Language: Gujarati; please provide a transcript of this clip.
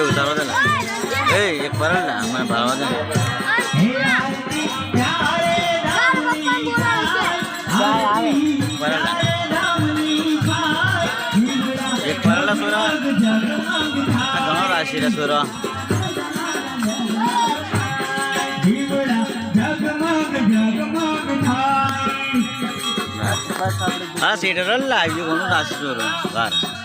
ઉતારો દે ને એક પરલ ને મને ભાળવા દે એક પરલ સુરા ઘણો રાશિ રે સુરા હા સીટર લાવ્યું ઘણું રાશિ સુરો